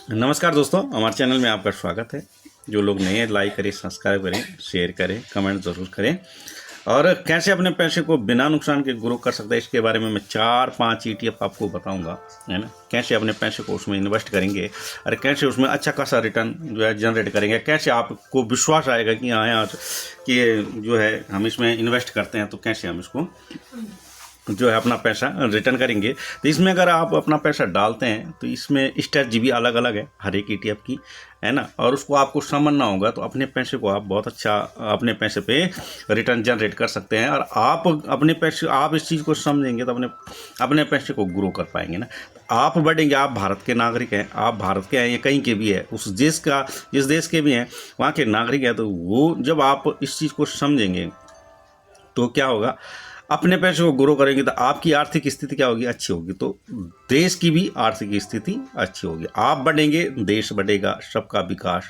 नमस्कार दोस्तों, हमारे चैनल में आपका स्वागत है। जो लोग नए हैं लाइक करें, सब्सक्राइब करें, शेयर करें, कमेंट ज़रूर करें। और कैसे अपने पैसे को बिना नुकसान के ग्रो कर सकते हैं, इसके बारे में मैं 4-5 ETF आपको बताऊंगा, है ना। कैसे अपने पैसे को उसमें इन्वेस्ट करेंगे और कैसे उसमें अच्छा खासा रिटर्न जो है जनरेट करेंगे, कैसे आपको विश्वास आएगा कि हाँ यार कि जो है हम इसमें इन्वेस्ट करते हैं तो कैसे हम इसको जो है अपना पैसा रिटर्न करेंगे। तो इसमें अगर आप अपना पैसा डालते हैं तो इसमें स्ट्रेटजी भी अलग अलग है हर एक ETF की, है ना। और उसको आपको समझना होगा तो अपने पैसे को आप बहुत अच्छा अपने पैसे पे रिटर्न जनरेट कर सकते हैं। और आप अपने पैसे आप इस चीज़ को समझेंगे तो अपने पैसे को ग्रो कर पाएंगे ना। आप बढ़ेंगे। आप भारत के नागरिक हैं, आप भारत के हैं या कहीं के भी है, उस देश का जिस देश के भी हैं वहाँ के नागरिक हैं, तो वो जब आप इस चीज़ को समझेंगे तो क्या होगा, अपने पैसे को ग्रो करेंगे तो आपकी आर्थिक स्थिति क्या होगी, अच्छी होगी, तो देश की भी आर्थिक स्थिति अच्छी होगी। आप बढ़ेंगे, देश बढ़ेगा, सबका विकास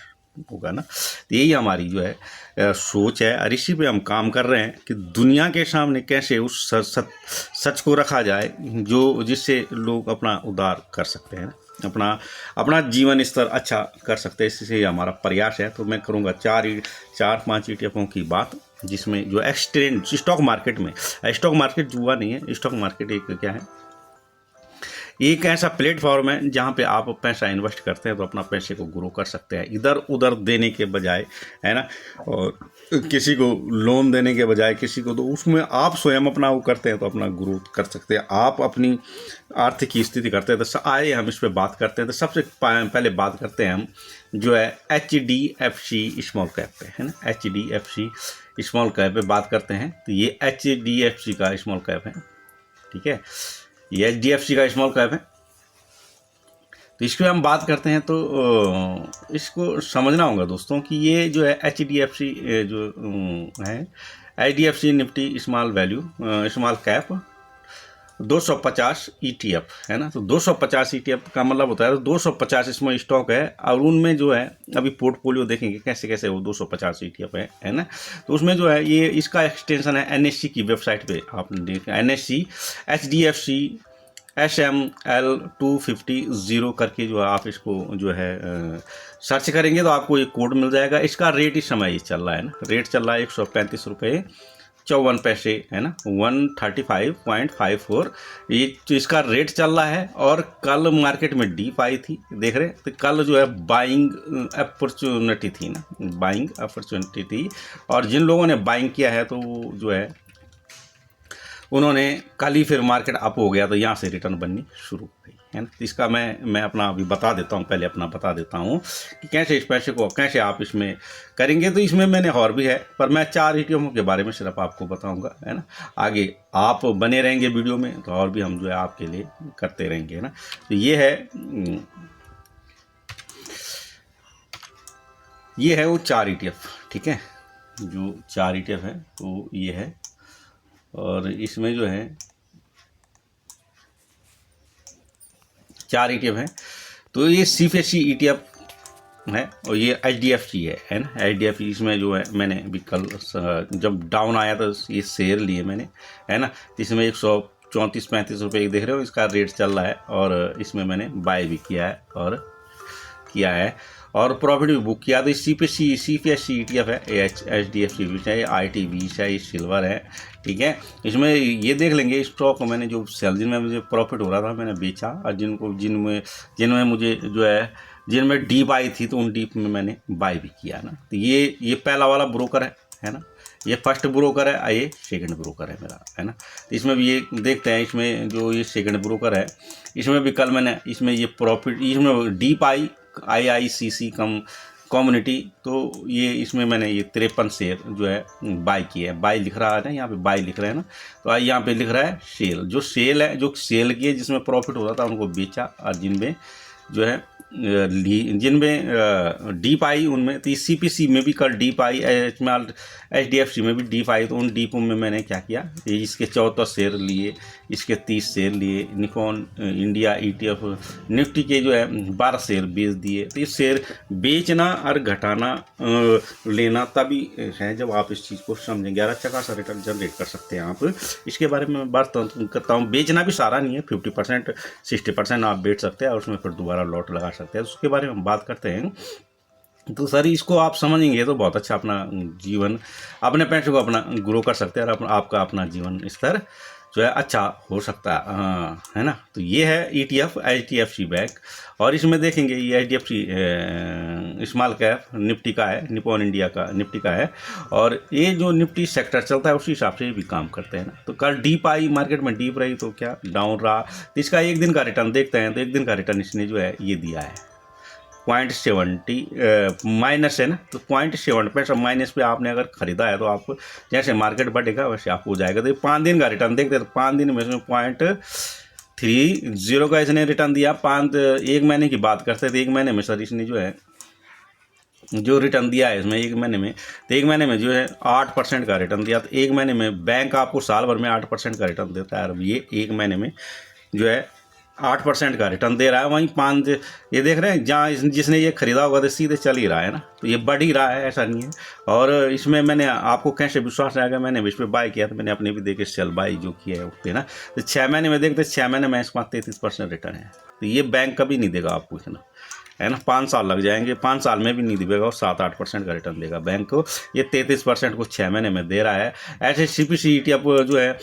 होगा ना। तो यही हमारी जो है सोच है और इसी पे हम काम कर रहे हैं कि दुनिया के सामने कैसे उस सच को रखा जाए जो जिससे लोग अपना उद्धार कर सकते हैं, अपना अपना जीवन स्तर अच्छा कर सकते हैं। इससे हमारा प्रयास है। तो मैं करूँगा 4-5 ETFों की बात, जिसमें जो एक्सचेंज स्टॉक मार्केट जुआ नहीं है। स्टॉक मार्केट एक क्या है, एक ऐसा प्लेटफॉर्म है जहाँ पे आप पैसा इन्वेस्ट करते हैं तो अपना पैसे को ग्रो कर सकते हैं इधर उधर देने के बजाय, है ना। और किसी को लोन देने के बजाय किसी को, तो उसमें आप स्वयं अपना वो करते हैं तो अपना ग्रोथ कर सकते हैं। आप अपनी आर्थिक स्थिति करते हैं तो आइए हम इस पर बात करते हैं। तो सबसे पहले बात करते हैं हम जो है HDFC स्मॉल कैप पे, है ना। HDFC स्मॉल कैप पे बात करते हैं। तो ये HDFC का स्मॉल कैप है, ठीक है। ये HDFC का स्मॉल कैप है। तो इस पर हम बात करते हैं तो इसको समझना होगा दोस्तों कि ये जो है HDFC जो है HDFC Nifty small value small cap 250 ETF, है ना। तो 250 ETF का मतलब होता है 250 इसमें स्टॉक है और उनमें जो है अभी पोर्टफोलियो देखेंगे कैसे कैसे वो 250 ETF है ना। तो उसमें जो है ये इसका एक्सटेंशन है NSE की वेबसाइट पे आपने देखा, NSE HDFC SML 250 करके जो है आप इसको जो है सर्च करेंगे तो आपको एक कोड मिल जाएगा। इसका रेट इस समय चल रहा है ना, रेट चल रहा है 135 रुपये 54 पैसे, है ना, 135.54 ये इसका रेट चल रहा है। और कल मार्केट में डीप आई थी, देख रहे। तो कल जो है बाइंग अपॉर्चुनिटी थी ना, बाइंग अपॉर्चुनिटी थी। और जिन लोगों ने बाइंग किया है तो जो है उन्होंने कल ही फिर मार्केट अप हो गया तो यहाँ से रिटर्न बननी शुरू हो गई, है ना। तो इसका मैं अपना अभी बता देता हूँ, पहले अपना बता देता हूँ कि कैसे इस पैसे को कैसे आप इसमें करेंगे। तो इसमें मैंने और भी है पर मैं 4 ETFों के बारे में सिर्फ आपको बताऊँगा, है ना। आगे आप बने रहेंगे वीडियो में तो और भी हम जो है आपके लिए करते रहेंगे, है ना। तो ये है वो 4 ETF, ठीक है। जो 4 ETF है तो ये है। और इसमें जो है 4 ETF है। तो ये CFSC ETF है और ये HDFC है ना। HDFC इसमें जो है मैंने अभी कल जब डाउन आया तो ये शेयर लिए मैंने, है ना। तो इसमें 134-35 रुपये देख रहे हो इसका रेट चल रहा है। और इसमें मैंने बाय भी किया है और प्रॉफिट भी बुक किया। तो CFSC ETF है, HDFC चाहे ITB चाहे सिल्वर है, ठीक है। इसमें ये देख लेंगे स्टॉक मैंने जो सेल जिनमें मुझे प्रॉफिट हो रहा था मैंने बेचा, और जिनमें मुझे जो है जिनमें डीप आई थी तो उन डीप में मैंने बाय भी किया ना। तो ये पहला वाला ब्रोकर है ना। ये फर्स्ट ब्रोकर है, ये सेकंड ब्रोकर है मेरा, है ना। तो इसमें भी ये देखते हैं, इसमें जो ये सेकंड ब्रोकर है इसमें भी कल मैंने इसमें ये प्रॉफिट इसमें डीप आई IICC कम्युनिटी, तो ये इसमें मैंने ये 53 शेयर जो है बाय किए हैं। बाय लिख रहा है ना यहाँ पे, बाय लिख रहे हैं ना। तो यहाँ पे लिख रहा है सेल, जो सेल किए जिसमें प्रॉफिट हो रहा था उनको बेचा, और जिनमें जो है जिनमें डीप आई उनमें, तो CPC में भी कल डीप आई, HDFC में भी डीप आई। तो उन डीपों में मैंने क्या किया, इसके 14 शेयर लिए, इसके 30 शेयर लिए, निकॉन इंडिया ETF निफ्टी के जो है 12 शेयर बेच दिए। तो ये शेयर बेचना और घटाना लेना तभी है जब आप इस चीज़ को समझेंगे और अच्छा खासा रिटर्न जनरेट कर सकते हैं आप। इसके बारे में बात करता हूँ। बेचना भी सारा नहीं है, 50% 60% आप बेच सकते हैं और उसमें फिर दोबारा लॉट लगा सकते हैं। सकते हैं, उसके बारे में हम बात करते हैं। तो सर इसको आप समझेंगे तो बहुत अच्छा अपना जीवन, अपने पैसे को अपना ग्रो कर सकते हैं और आपका अपना जीवन स्तर जो है अच्छा हो सकता है, है ना। तो ये है ETF HDFC बैंक, और इसमें देखेंगे ये HDFC स्मॉल कैप निफ्टी का है, निपॉन इंडिया का निफ्टी का है, और ये जो निफ्टी सेक्टर चलता है उसी हिसाब से भी काम करते हैं ना। तो कल डीप आई, मार्केट में डीप रही तो क्या डाउन रहा, तो इसका एक दिन का रिटर्न देखते हैं। तो एक दिन का रिटर्न इसने जो है ये दिया है 0.70 माइनस है ना, तो 0.70 माइनस पे आपने अगर ख़रीदा है तो आपको जैसे मार्केट बढ़ेगा वैसे आपको हो जाएगा। तो ये 5 दिन का रिटर्न देखते हैं, तो 5 दिन में इसमें 0.30 का इसने रिटर्न दिया। 1 महीने की बात करते हैं तो 1 महीने में सर इसने जो है जो रिटर्न दिया है इसमें 1 महीने में, तो 1 महीने में जो है 8% का रिटर्न दिया। तो 1 महीने में बैंक आपको साल भर में 8% का रिटर्न देता है, और ये 1 महीने में जो है 8% का रिटर्न दे रहा है। वहीं 5 ये देख रहे हैं जहाँ जिसने ये खरीदा होगा तो सीधे चल ही रहा है ना, तो ये बढ़ ही रहा है, ऐसा नहीं है। और इसमें मैंने आपको कैसे विश्वास आएगा, मैंने इस पर बाय किया तो मैंने अपने भी देखे सेल बाय जो किया है उस पर ना। तो 6 महीने में देखते 6 महीने में इसका 33% रिटर्न है। तो ये बैंक कभी नहीं देगा आपको इतना, है ना। 5 साल लग जाएंगे, 5 साल में भी नहीं देगा, और 7-8% का रिटर्न देगा बैंक को। ये 33% को 6 महीने में दे रहा है। ऐसे CPC ETF जो है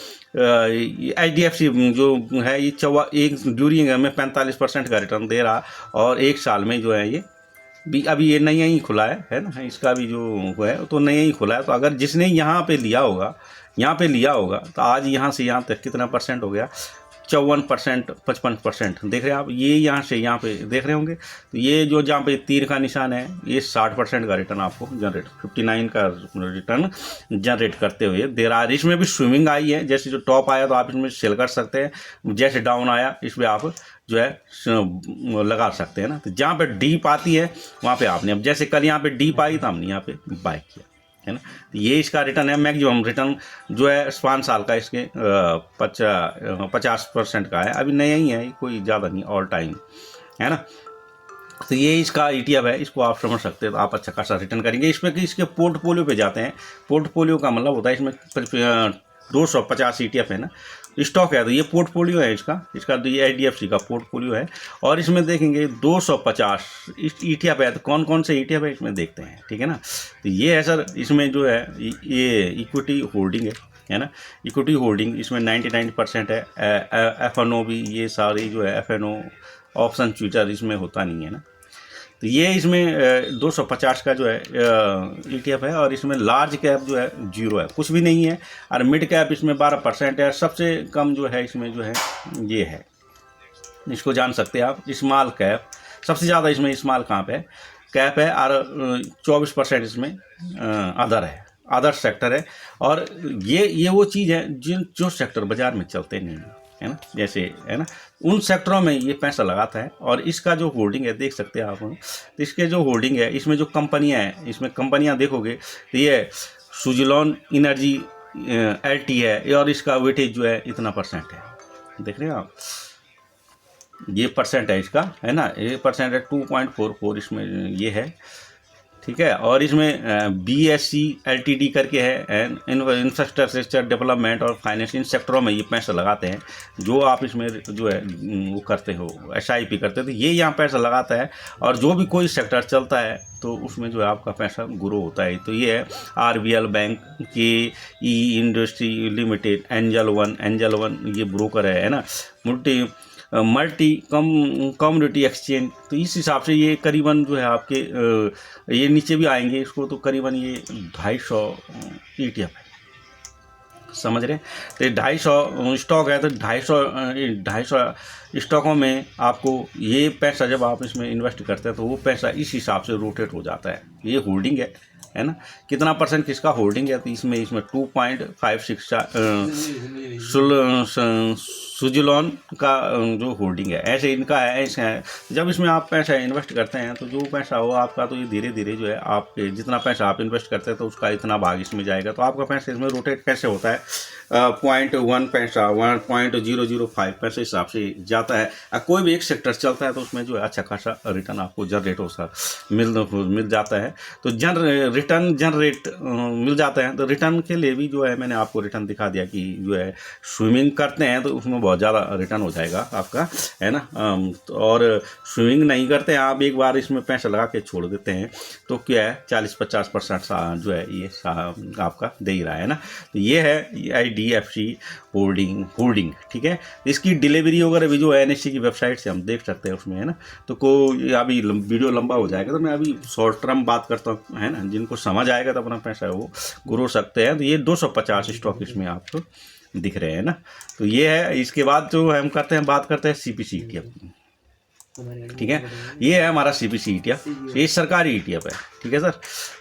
HDFC जो है ये ड्यूरिंग में 45% का रिटर्न दे रहा, और 1 साल में जो है ये भी अभी ये नया ही खुला है ना, इसका भी जो है तो नया ही खुला है। तो अगर जिसने यहाँ पे लिया होगा तो आज यहाँ से यहाँ तक कितना परसेंट हो गया, 54%, 55% देख रहे हैं आप। ये यहाँ से यहाँ पे देख रहे होंगे, तो ये जो जहाँ पे तीर का निशान है ये 60% का रिटर्न आपको जनरेट, 59 का रिटर्न जनरेट करते हुए दे रहा है। इसमें भी स्विमिंग आई है, जैसे जो टॉप आया तो आप इसमें सेल कर सकते हैं, जैसे डाउन आया इसमें आप जो है लगा सकते हैं ना। तो जहाँ पे डीप आती है वहाँ पे आपने, अब जैसे कल यहाँ पे डीप आई तो हमने यहाँ पे बाय किया, है ना। तो ये इसका रिटर्न है, मैक्सिमम रिटर्न जो है 5 साल का इसके 50% का है। अभी नया ही है, कोई ज़्यादा नहीं, ऑल टाइम, है ना। तो ये इसका ETF है, इसको आप समझ सकते हैं, तो आप अच्छा खासा रिटर्न करेंगे इसमें। कि इसके पोर्टफोलियो पे जाते हैं, पोर्टफोलियो का मतलब होता है इसमें 250 ETF है ना, स्टॉक है, तो ये पोर्टफोलियो है इसका तो ये HDFC का पोर्टफोलियो है। और इसमें देखेंगे 250 ETF है, तो कौन कौन से ETF है इसमें देखते हैं, ठीक है ना। तो ये है सर, इसमें जो है ये इक्विटी होल्डिंग है ना, इक्विटी होल्डिंग इसमें 99% है। FNO भी, ये सारी जो है FNO ऑप्शन फ्यूचर इसमें होता नहीं है ना। तो ये इसमें 250 का जो है ETF है, और इसमें लार्ज कैप जो है 0 है, कुछ भी नहीं है, और मिड कैप इसमें 12% है। सबसे कम जो है इसमें जो है ये है, इसको जान सकते हैं आप, स्मॉल कैप। सबसे ज़्यादा इसमें स्मॉल कैप है, और 24% इसमें अदर सेक्टर है। और ये वो चीज़ है जो सेक्टर बाज़ार में चलते नहीं हैं, है ना, जैसे है ना, उन सेक्टरों में ये पैसा लगाता है। और इसका जो होल्डिंग है देख सकते हैं आप, तो इसके जो होल्डिंग है इसमें जो कंपनियां हैं, इसमें कंपनियां देखोगे तो ये सुजलॉन एनर्जी LT है, और इसका वेटेज जो है इतना % है, देख रहे हैं आप, ये % है इसका, है ना, ये % है 2.44 इसमें ये है, ठीक है। और इसमें BSC LTD करके है, इंफ्रास्ट्रक्चर डेवलपमेंट और फाइनेंस, इन सेक्टरों में ये पैसा लगाते हैं। जो आप इसमें जो है वो करते हो, SIP करते हो, तो ये यहाँ पैसा लगाता है। और जो भी कोई सेक्टर चलता है तो उसमें जो है आपका पैसा ग्रो होता है। तो ये है RBL बैंक की इंडस्ट्री लिमिटेड, एंजल वन ये ब्रोकर है ना, मल्टी कम्युनिटी एक्सचेंज। तो इस हिसाब से ये करीबन जो है आपके ये नीचे भी आएंगे इसको, तो करीबन ये 250 ETF है, समझ रहे हैं। तो 250 स्टॉक है, तो 250 स्टॉकों में आपको ये पैसा जब आप इसमें इन्वेस्ट करते हैं तो वो पैसा इस हिसाब से रोटेट हो जाता है। ये होल्डिंग है ना, कितना % किसका होल्डिंग है, तो इसमें 2.56 सुजलॉन का जो होल्डिंग है, ऐसे इनका है, ऐसे है। जब इसमें आप पैसा इन्वेस्ट करते हैं तो जो पैसा हो आपका, तो ये धीरे धीरे जो है आपके जितना पैसा आप इन्वेस्ट करते हैं तो उसका इतना भाग इसमें जाएगा। तो आपका पैसा इसमें रोटेट कैसे होता है, 0.1 पैसा 1.005 पैसे हिसाब से जाता है। कोई भी एक सेक्टर चलता है तो उसमें जो है अच्छा खासा रिटर्न आपको जनरेट हो मिल जाता है। तो रिटर्न जनरेट मिल जाते हैं। तो रिटर्न के लिए भी जो है मैंने आपको रिटर्न दिखा दिया कि जो है स्विमिंग करते हैं तो उसमें बहुत ज़्यादा रिटर्न हो जाएगा आपका, है ना। और स्विमिंग नहीं करते हैं आप, एक बार इसमें पैसा लगा के छोड़ देते हैं तो क्या है 40-50% जो है ये आपका दे ही रहा है ना। तो ये है IDFC होल्डिंग, ठीक है। इसकी डिलीवरी वगैरह भी जो है NSE की वेबसाइट से हम देख सकते हैं उसमें, है ना। तो अभी वीडियो लंबा हो जाएगा तो मैं अभी शॉर्ट टर्म बात करता हूँ, है ना। जिनको समझ आएगा तो अपना पैसा वो ग्रो सकते हैं। तो ये 250 स्टॉक इसमें आपको दिख रहे हैं ना। तो ये है। इसके बाद जो हम बात करते हैं CPC ETF, ठीक है। ये है हमारा CPC ETF, ये सरकारी ETF है, ठीक है सर।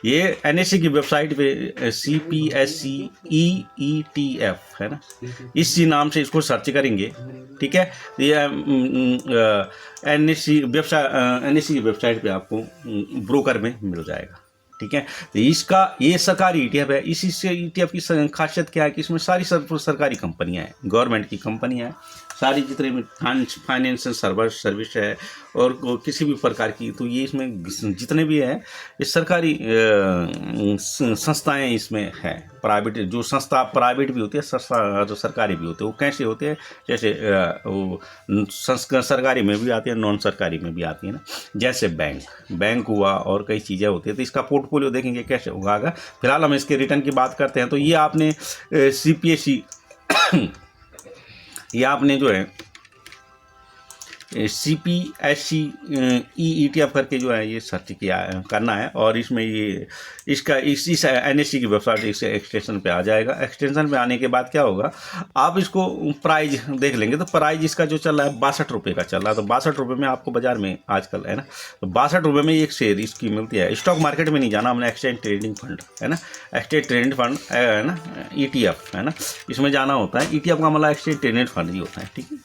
ये NSE की वेबसाइट पे CPSE ETF है ना, इसी नाम से इसको सर्च करेंगे, ठीक है। ये NSE की वेबसाइट पे आपको ब्रोकर में मिल जाएगा, ठीक है। तो इसका ये सरकारी ETF है। इसी से ETF की खासियत क्या है कि इसमें सारी सरकारी कंपनियां हैं, गवर्नमेंट की कंपनियां हैं सारी, जितने भी फाइनेंशियल सर्विस है और किसी भी प्रकार की। तो ये इसमें जितने भी है ये सरकारी संस्थाएं इसमें है। प्राइवेट जो संस्था प्राइवेट भी होती है, संस्था जो सरकारी भी होते हैं, वो कैसे होते हैं, जैसे वो सरकारी में भी आती है, नॉन सरकारी में भी आती है ना। जैसे बैंक हुआ और कई चीज़ें होती है। तो इसका पोर्टफोलियो देखेंगे कैसे होगा। फिलहाल हम इसके रिटर्न की बात करते हैं। तो ये आपने CPSE ये आपने जो है CPSE ETF करके जो है ये सर्च करना है। और इसमें ये इसका इस NSE की वेबसाइट इस एक्सटेंशन पे आ जाएगा। एक्सटेंशन पे आने के बाद क्या होगा, आप इसको प्राइस देख लेंगे। तो प्राइस इसका जो चल रहा है 62 रुपये का चल रहा है। तो 62 रुपये में आपको बाजार में आजकल, है ना, तो 62 रुपये में एक शेयर इसकी मिलती है। स्टॉक मार्केट में नहीं जाना हमने, एक्सचेंज ट्रेडिंग फंड, है ना, एक्सचेंज ट्रेडिंग फंड, है ना, ETF, है ना, इसमें जाना होता है। ETF का मतलब एक्सचेंज ट्रेडिंग फंड ही होता है, ठीक है।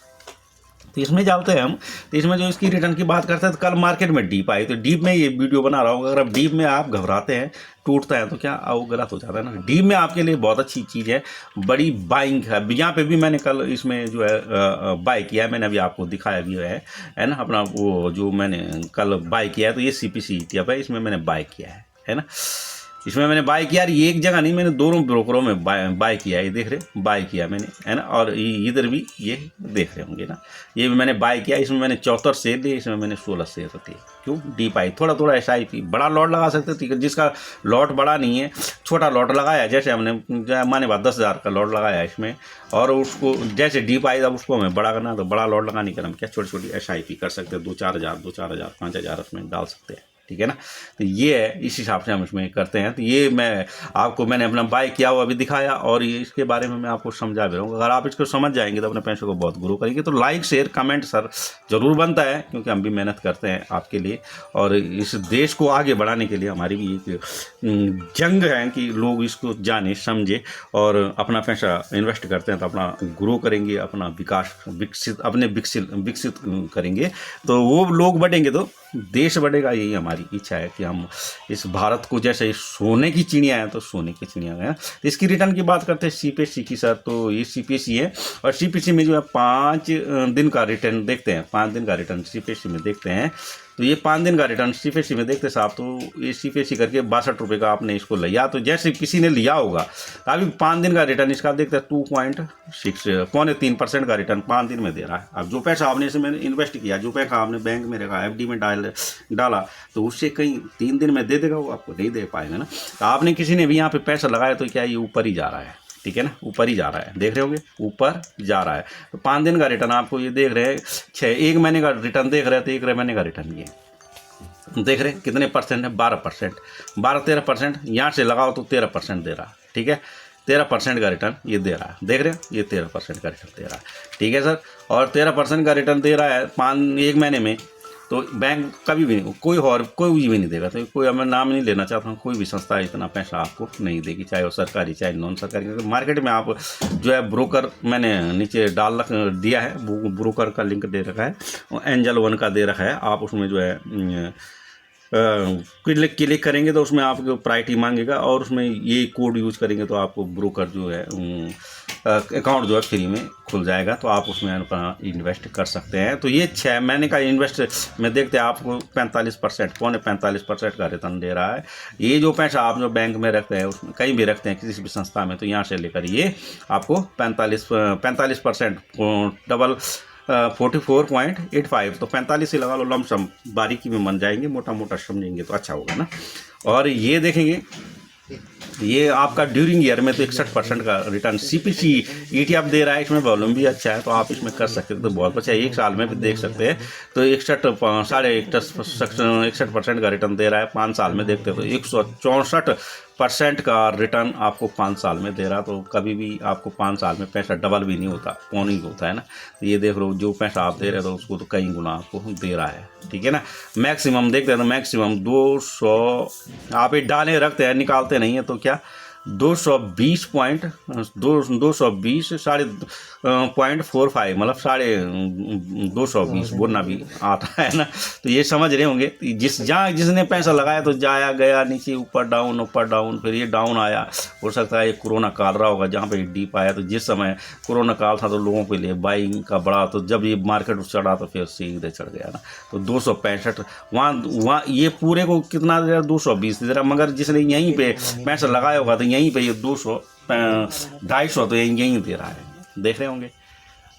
तो इसमें जाते हैं हम। तो इसमें जो इसकी रिटर्न की बात करते हैं तो कल मार्केट में डीप आई, तो डीप में ये वीडियो बना रहा हूँ। अगर अब डीप में आप घबराते हैं, टूटता है, तो क्या वो गलत हो जाता है ना। डीप में आपके लिए बहुत अच्छी चीज़ है, बड़ी बाइंग है। यहाँ पे भी मैंने कल इसमें जो है बाय किया है, मैंने अभी आपको दिखाया भी है ना, अपना वो जो मैंने कल बाय किया है। तो ये CPC ETF है, इसमें मैंने बाय किया है ना। इसमें मैंने बाय किया, ये एक जगह नहीं, मैंने दोनों ब्रोकरों में बाय किया है। ये देख रहे बाय किया मैंने, है ना। और इधर भी ये देख रहे होंगे ना, ये भी मैंने बाय किया। इसमें मैंने 74 शेयर लिए, इसमें मैंने 16 शेयर थे। क्यों डीप आई, थोड़ा थोड़ा SIP, बड़ा लॉट लगा सकते थे। जिसका लॉट बड़ा नहीं है, छोटा लॉट लगाया, जैसे हमने माने बात 10,000 का लॉट लगाया इसमें, और उसको जैसे डीप आई तब उसको हमें बड़ा करना, तो बड़ा लॉट लगाने का हम क्या छोटी छोटी SIP कर सकते हैं। 2-4 हज़ार 5 हज़ार उसमें डाल सकते हैं, ठीक है ना। तो ये है, इस हिसाब से हम इसमें करते हैं। तो ये मैंने अपना बाय किया हुआ भी दिखाया, और ये इसके बारे में मैं आपको समझा भी रहा हूँ। अगर आप इसको समझ जाएंगे तो अपने पैसों को बहुत ग्रो करेंगे। तो लाइक शेयर कमेंट सर जरूर बनता है, क्योंकि हम भी मेहनत करते हैं आपके लिए, और इस देश को आगे बढ़ाने के लिए हमारी भी एक जंग है कि लोग इसको जाने समझे और अपना पैसा इन्वेस्ट करते हैं तो अपना ग्रो करेंगे, अपना विकसित करेंगे। तो वो लोग बढ़ेंगे तो देश बढ़ेगा। यही हमारी इच्छा है कि हम इस भारत को, जैसे सोने की चिड़िया है तो सोने की चिड़िया है। तो इसकी रिटर्न की बात करते हैं CPSE की सर। तो ये CPSE है, और CPSE में जो है 5 दिन का रिटर्न देखते हैं। 5 दिन का रिटर्न CPSE में देखते हैं। तो ये 5 दिन का रिटर्न CPSE में देखते साहब। तो ये CPSE करके 62 रुपये का आपने इसको लिया, तो जैसे किसी ने लिया होगा तो अभी 5 दिन का रिटर्न इसका देखते हैं 2.6 पौने 3% का रिटर्न 5 दिन में दे रहा है। अब जो पैसा आपने इसमें इन्वेस्ट किया, जो पैसा आपने बैंक में रखा, FD में डाला, तो उससे कहीं 3 दिन में दे देगा, वो आपको नहीं दे पाएगा ना। तो आपने किसी ने भी यहाँ पे पैसा लगाया तो क्या ये ऊपर ही जा रहा है, ठीक है ना, ऊपर ही जा रहा है, देख रहे होगे ऊपर जा रहा है। तो 5 दिन का रिटर्न आपको ये देख रहे हैं, 1 महीने का रिटर्न देख रहे हैं, तो 1 महीने का रिटर्न ये देख रहे हैं कितने परसेंट है, 12%, 12-13%। यहाँ से लगाओ तो 13% दे रहा है, ठीक है, 13% का रिटर्न ये दे रहा है, देख रहे हैं, ये 13% का रिटर्न दे रहा है, ठीक है सर। और 13% का रिटर्न दे रहा है 1 महीने में। तो बैंक कभी भी नहीं, कोई भी नहीं देगा। तो कोई, मैं नाम नहीं लेना चाहता हूँ, कोई भी संस्था इतना पैसा आपको नहीं देगी, चाहे वो सरकारी चाहे नॉन सरकारी। तो मार्केट में आप जो है ब्रोकर, मैंने नीचे दिया है, ब्रोकर का लिंक दे रखा है, एंजल 1 का दे रखा है। आप उसमें जो है क्लिक करेंगे तो उसमें आपको प्रायोरिटी मांगेगा, और उसमें ये कोड यूज़ करेंगे तो आपको ब्रोकर जो है अकाउंट जो है फ्री में खुल जाएगा, तो आप उसमें अपना इन्वेस्ट कर सकते हैं। तो ये 6 महीने का इन्वेस्ट में देखते हैं आपको 45%, पौने 45% का रिटर्न दे रहा है। ये जो पैसा आप जो बैंक में रखते हैं, उसमें कहीं भी रखते हैं किसी भी संस्था में, तो यहाँ से लेकर ये आपको 45% डबल 44.85, तो 45 ही लगा लो लमसम, बारीकी में मन जाएंगे, मोटा मोटा समझेंगे तो अच्छा होगा ना। और ये देखेंगे ये आपका ड्यूरिंग ईयर में तो 61% का रिटर्न सीपीसी ETF दे रहा है, इसमें वॉल्यूम भी अच्छा है, तो आप इसमें कर सकते हैं, तो बहुत अच्छा है। एक साल में भी देख सकते हैं तो 61% का रिटर्न दे रहा है। 5 साल में देखते हैं तो 164% का रिटर्न आपको 5 साल में दे रहा, तो कभी भी आपको 5 साल में पैसा डबल भी नहीं होता, पौन ही होता है ना। तो ये देख लो जो पैसा आप दे रहे हो तो उसको तो कई गुना आपको दे रहा है, ठीक है ना। मैक्सिमम देखते हैं तो मैक्सिमम 200 आप ये डाले रखते हैं, निकालते नहीं है, तो क्या 220 साढ़े .45 मतलब 220 बोलना भी आता है ना। तो ये समझ रहे होंगे, जिसने पैसा लगाया तो जाया गया नीचे, ऊपर डाउन, फिर ये डाउन आया। हो सकता है ये कोरोना काल रहा होगा जहाँ पे डीप आया, तो जिस समय कोरोना काल था तो लोगों के लिए बाइंग का बड़ा, तो जब ये मार्केट चढ़ा तो फिर सीधे चढ़ गया ना। तो 265 वहाँ ये पूरे को कितना दे रहा, 220 दे रहा, मगर जिसने यहीं पे पैसा लगाया होगा तो यहीं पे ये 200 250 तो यहीं दे रहा है, देख रहे होंगे।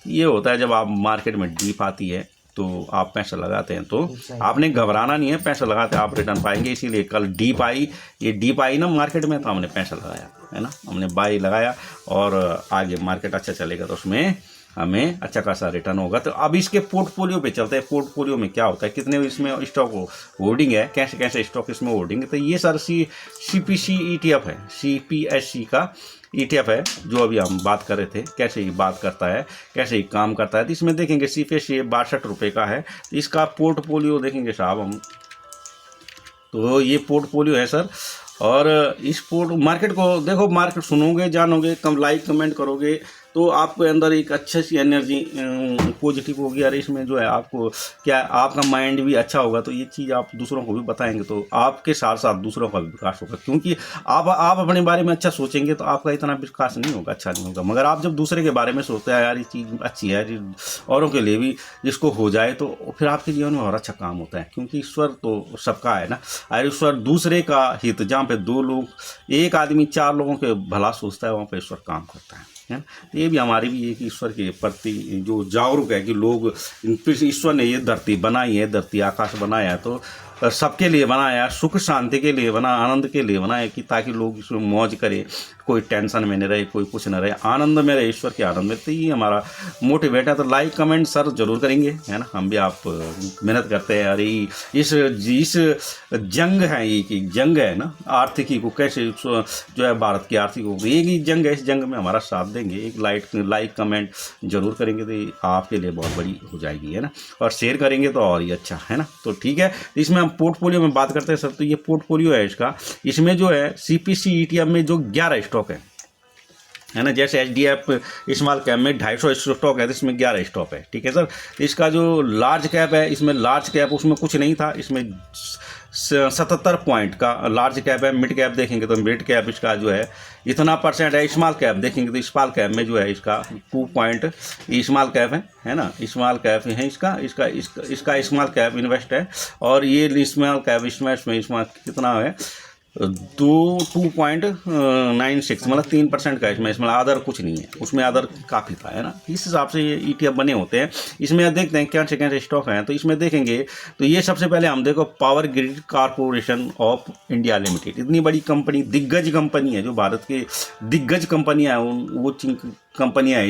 ये होता है जब आप मार्केट में डीप आती है तो आप पैसा लगाते हैं, तो आपने घबराना नहीं है, पैसा लगाते आप रिटर्न पाएंगे। इसीलिए कल डीप आई, ये डीप आई ना मार्केट में, तो हमने पैसा लगाया है ना, हमने बाई लगाया, और आगे मार्केट अच्छा चलेगा तो उसमें हमें अच्छा खासा रिटर्न होगा। तो अब इसके पोर्टफोलियो पे चलते हैं। पोर्टफोलियो में क्या होता है, कितने इसमें स्टॉक होल्डिंग है, कैसे कैसे स्टॉक इसमें होल्डिंग है। तो ये सर CPC ETF है, CPSC का ETF है, जो अभी हम बात कर रहे थे, कैसे ये बात करता है, कैसे ये काम करता है। तो इसमें देखेंगे CPSC 62 रुपये का है। तो इसका पोर्टफोलियो देखेंगे साहब हम, तो ये पोर्टफोलियो है सर। और इस मार्केट को देखो, मार्केट सुनोगे, जानोगे, लाइक कमेंट करोगे, तो आपके अंदर एक अच्छी सी एनर्जी पॉजिटिव होगी। अरे इसमें जो है आपको क्या, आपका माइंड भी अच्छा होगा, तो ये चीज़ आप दूसरों को भी बताएंगे तो आपके साथ साथ दूसरों का भी विकास होगा। क्योंकि आप अपने बारे में अच्छा सोचेंगे तो आपका इतना विकास नहीं होगा, अच्छा नहीं होगा। मगर आप जब दूसरे के बारे में सोचते हैं, यार ये चीज़ अच्छी है, औरों के लिए भी जिसको हो जाए, तो फिर आपके जीवन में और अच्छा काम होता है। क्योंकि ईश्वर तो सबका है ना, और ईश्वर दूसरे का हित, जहाँ पे 2 लोग, एक आदमी 4 लोगों के भला सोचता है, वहाँ पे ईश्वर काम करता है। ये भी हमारी भी एक ईश्वर के प्रति जो जागरूक है कि लोग, ईश्वर ने ये धरती बनाई है, धरती आकाश बनाया है, तो सबके लिए बनाया, सुख शांति के लिए बना, आनंद के लिए बनाया, कि ताकि लोग इसमें मौज करें, कोई टेंशन में नहीं रहे, कोई कुछ न रहे, आनंद में रहे, ईश्वर के आनंद में। तो ये हमारा मोटिवेट है। तो लाइक कमेंट सर जरूर करेंगे, है ना। हम भी आप मेहनत करते हैं। अरे इस जंग है, ये की जंग है ना आर्थिकी को, कैसे जो है भारत की आर्थिक को, एक ही जंग है, इस जंग में हमारा साथ देंगे, एक लाइक कमेंट जरूर करेंगे, तो आपके लिए बहुत बड़ी हो जाएगी, है ना। और शेयर करेंगे तो और ही अच्छा, है ना। तो ठीक है, इसमें हम पोर्टफोलियो में बात करते हैं सर। तो ये पोर्टफोलियो है इसका, इसमें जो है CPC ETF में जो 11 स्टॉक है ना। जैसे HDF स्मॉल कैप में 250 स्टॉक है, तो इसमें 11 स्टॉक है, ठीक है सर। इसका जो लार्ज कैप है, इसमें लार्ज कैप उसमें कुछ नहीं था, इसमें 77 पॉइंट का लार्ज कैप है। मिड कैप देखेंगे तो मिड कैप इसका जो है इतना % है। स्मॉल कैप देखेंगे तो स्मॉल कैप में जो है इसका 2 पॉइंट स्मॉल कैप है ना, स्मॉल कैप है इसका स्मॉल कैप इन्वेस्ट है। और ये स्मॉल कैप इन्वेस्ट में स्मॉल कितना है, 2.96 मतलब 3% का इसमें अदर कुछ नहीं है, उसमें अदर काफ़ी था, है ना। इस हिसाब से ये ETF बने होते हैं। इसमें देखते हैं क्या से स्टॉक हैं। तो इसमें देखेंगे तो ये सबसे पहले हम देखो power grid corporation of India limited, इतनी बड़ी कंपनी, दिग्गज कंपनी है, जो भारत के दिग्गज कंपनियाँ हैं वो कंपनियाँ हैं।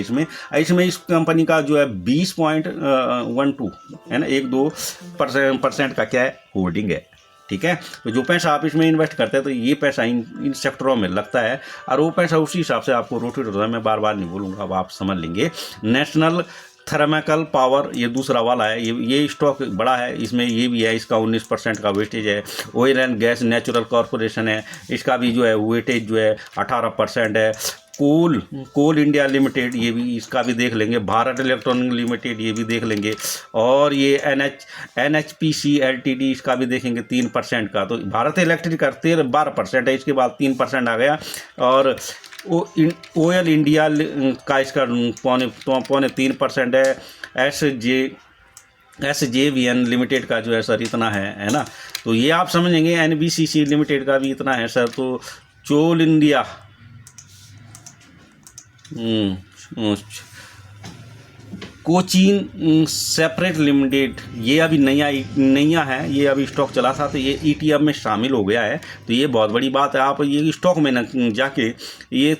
इसमें इस कंपनी का जो है 20.12 है ना, 1-2% का क्या है, होल्डिंग है, ठीक है। तो जो पैसा आप इसमें इन्वेस्ट करते हैं, तो ये पैसा इन सेक्टरों में लगता है, और वो पैसा उसी हिसाब से आपको रोटेट होता है। मैं बार बार नहीं बोलूँगा, अब आप समझ लेंगे। नेशनल थर्मल पावर ये दूसरा वाला है, ये स्टॉक बड़ा है, इसमें ये भी है, इसका 19% का वेटेज है। Oil and gas natural corporation है, इसका भी जो है वेटेज जो है 18% है। कोल इंडिया लिमिटेड, ये भी, इसका भी देख लेंगे। भारत इलेक्ट्रॉनिक लिमिटेड, ये भी देख लेंगे। और ये NHPC LTD, इसका भी देखेंगे 3% का। तो भारत इलेक्ट्रिक का 12% है, इसके बाद 3% आ गया। और OL इंडिया का इसका 3% है। SJVN लिमिटेड का जो है सर इतना है ना। तो ये आप समझेंगे NBCC लिमिटेड का भी इतना है सर। तो Chola India Cochin separate limited, ये अभी नया है, ये अभी स्टॉक चला था तो ये ETF में शामिल हो गया है। तो ये बहुत बड़ी बात है। आप ये स्टॉक में न जाके ये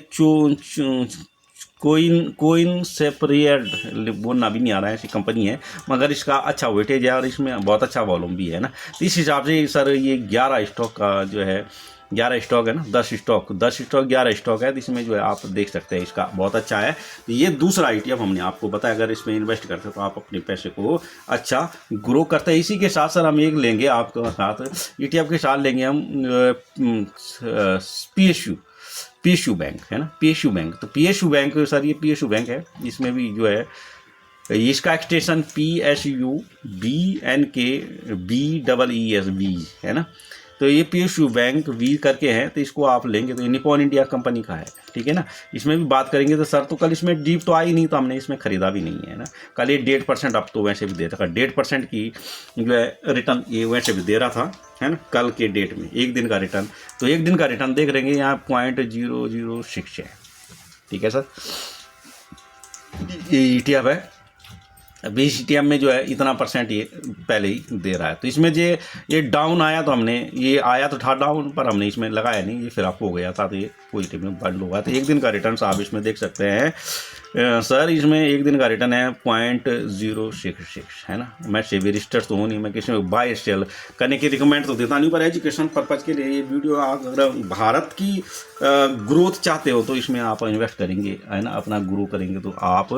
कोइन सेपरेट बोलना भी नहीं आ रहा है, ऐसी कंपनी है मगर इसका अच्छा वेटेज है और इसमें बहुत अच्छा वॉल्यूम भी है ना। तो इस हिसाब से सर ये 11 स्टॉक का जो है 11 स्टॉक है ना, 10 स्टॉक 11 स्टॉक है। तो इसमें जो है आप देख सकते हैं इसका बहुत अच्छा है। तो ये दूसरा ETF हमने आपको बताया, अगर इसमें इन्वेस्ट करते तो आप अपने पैसे को अच्छा ग्रो करते हैं। इसी के साथ सर हम एक लेंगे आपके साथ ETF के साथ लेंगे हम PSU बैंक है ना, PSU बैंक। तो PSU बैंक सर ये PSU बैंक है, इसमें भी जो है इसका एक्सटेंशन PSU BNKBEES है ना। तो ये PSU बैंक वी करके है। तो इसको आप लेंगे तो ये निपॉन इंडिया कंपनी का है, ठीक है ना। इसमें भी बात करेंगे तो सर तो कल इसमें डीप तो आई नहीं, तो हमने इसमें ख़रीदा भी नहीं है ना। कल ये 1.5% अब तो वैसे भी दे रहा था, 1.5% की जो है रिटर्न ये वैसे भी दे रहा था है ना, कल के डेट में एक दिन का रिटर्न। तो एक दिन का रिटर्न देख रहेंगे यहाँ 0.006 है, ठीक है सर। ये ETF है, अभी इस ETF में जो है इतना % ये पहले ही दे रहा है। तो इसमें ये डाउन आया तो हमने ये आया तो था डाउन, पर हमने इसमें लगाया नहीं, ये फिर अप हो गया था तो ये पॉजिटिव में बंद होगा। तो एक दिन का रिटर्न आप इसमें देख सकते हैं सर। इसमें एक दिन का रिटर्न है 0.066 है ना। मैं सेबी रजिस्टर्ड तो हूँ नहीं, मैं किसी में बाय सेल करने की रिकमेंड तो देता नहीं, पर एजुकेशन पर्पज़ के लिए ये वीडियो अगर भारत की ग्रोथ चाहते हो तो इसमें आप इन्वेस्ट करेंगे है ना, अपना ग्रो करेंगे तो आप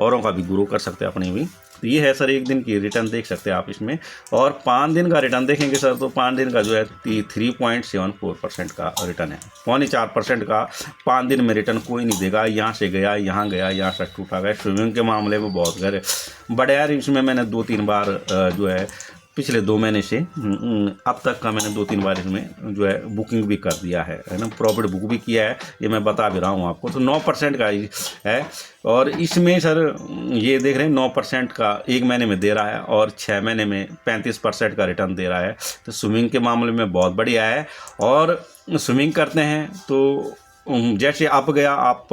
औरों का भी ग्रो कर सकते हैं अपने भी। तो ये है सर एक दिन की रिटर्न देख सकते हैं आप इसमें। और 5 दिन का रिटर्न देखेंगे सर तो 5 दिन का जो है 3.74% का रिटर्न है। 4.25% का 5 दिन में रिटर्न कोई नहीं देगा। यहाँ से गया, यहाँ गया, यहाँ से टूटा गया। स्विमिंग के मामले में बहुत घर बड़े यार, इसमें मैंने 2-3 बार जो है पिछले 2 महीने से अब तक का मैंने 2-3 बार इसमें जो है बुकिंग भी कर दिया है ना, प्रॉफिट बुक भी किया है, ये मैं बता भी रहा हूँ आपको। तो 9% का है। और इसमें सर ये देख रहे हैं 9% का 1 महीने में दे रहा है और 6 महीने में 35% का रिटर्न दे रहा है। तो स्विमिंग के मामले में बहुत बढ़िया है। और स्विमिंग करते हैं तो जैसे आप गया आप